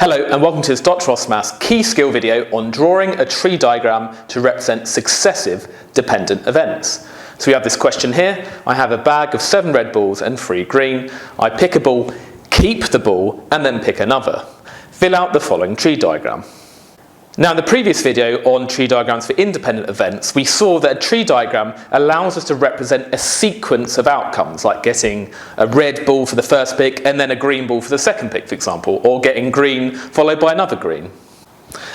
Hello and welcome to this Dr. Ross Maths key skill video on drawing a tree diagram to represent successive dependent events. So we have this question here. I have a bag of 7 red balls and 3 green. I pick a ball, keep the ball, and then pick another. Fill out the following tree diagram. Now in the previous video on tree diagrams for independent events, we saw that a tree diagram allows us to represent a sequence of outcomes, like getting a red ball for the first pick and then a green ball for the second pick, for example, or getting green followed by another green.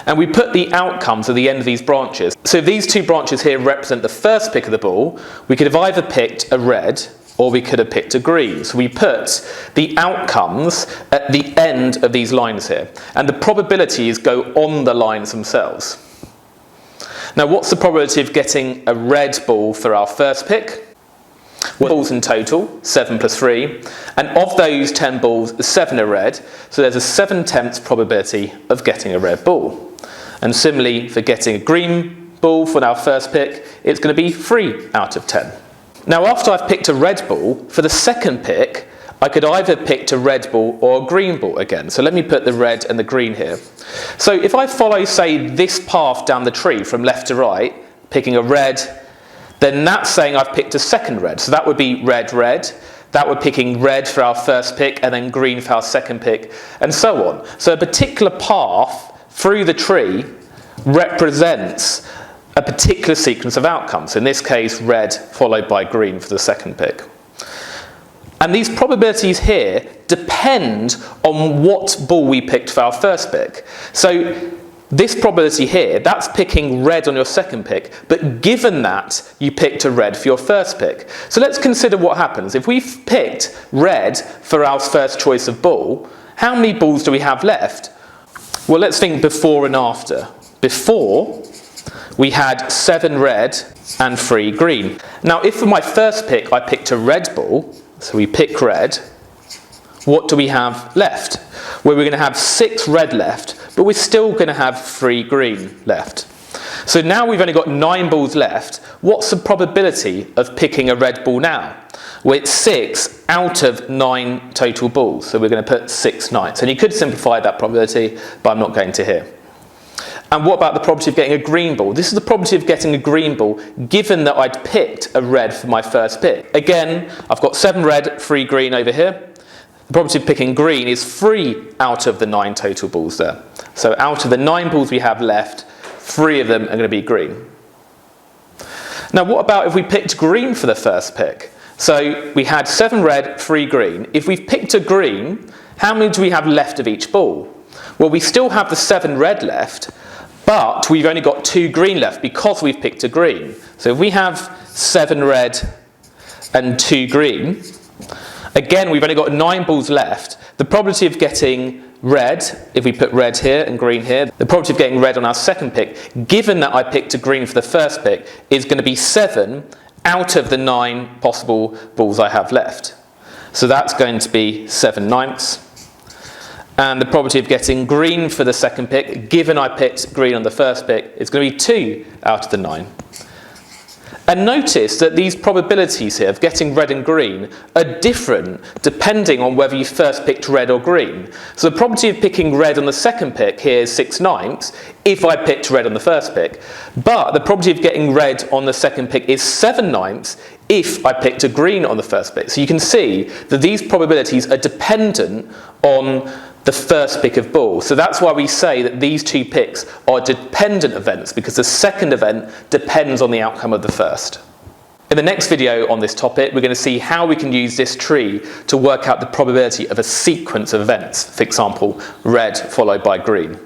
And we put the outcomes at the end of these branches. So if these 2 branches here represent the first pick of the ball, we could have either picked a red or we could have picked a green. So we put the outcomes at the end of these lines here. And the probabilities go on the lines themselves. Now what's the probability of getting a red ball for our first pick? Well, balls in total, 7 plus 3. And of those 10 balls, 7 are red. So there's a 7/10 probability of getting a red ball. And similarly, for getting a green ball for our first pick, it's going to be 3 out of 10. Now after I've picked a red ball, for the second pick, I could either pick a red ball or a green ball again. So let me put the red and the green here. So if I follow, say, this path down the tree from left to right, picking a red, then that's saying I've picked a second red. So that would be red, red. That would be picking red for our first pick and then green for our second pick, and so on. So a particular path through the tree represents a particular sequence of outcomes, in this case red followed by green for the second pick. And these probabilities here depend on what ball we picked for our first pick. So this probability here, that's picking red on your second pick, but given that you picked a red for your first pick. So let's consider what happens. If we've picked red for our first choice of ball, how many balls do we have left? Well, let's think before and after. Before, we had 7 red and 3 green. Now if for my first pick I picked a red ball, so we pick red, what do we have left? Well, we're going to have 6 red left, but we're still going to have 3 green left. So now we've only got 9 balls left. What's the probability of picking a red ball now? Well, it's 6 out of 9 total balls, so we're going to put 6 9s. And you could simplify that probability, but I'm not going to here. And what about the probability of getting a green ball? This is the probability of getting a green ball given that I'd picked a red for my first pick. Again, I've got 7 red, 3 green over here. The probability of picking green is 3 out of the 9 total balls there. So out of the 9 balls we have left, 3 of them are going to be green. Now what about if we picked green for the first pick? So we had 7 red, 3 green. If we've picked a green, how many do we have left of each ball? Well, we still have the 7 red left, but we've only got 2 green left because we've picked a green. So if we have 7 red and 2 green, again we've only got 9 balls left. The probability of getting red, if we put red here and green here, the probability of getting red on our second pick, given that I picked a green for the first pick, is going to be 7 out of the 9 possible balls I have left. So that's going to be 7 9ths. And the probability of getting green for the second pick, given I picked green on the first pick, is going to be 2 out of the 9. And notice that these probabilities here of getting red and green are different depending on whether you first picked red or green. So the probability of picking red on the second pick here is 6 9ths if I picked red on the first pick. But the probability of getting red on the second pick is 7 9ths if I picked a green on the first pick. So you can see that these probabilities are dependent on the first pick of ball. So that's why we say that these 2 picks are dependent events, because the second event depends on the outcome of the first. In the next video on this topic, we're going to see how we can use this tree to work out the probability of a sequence of events, for example, red followed by green.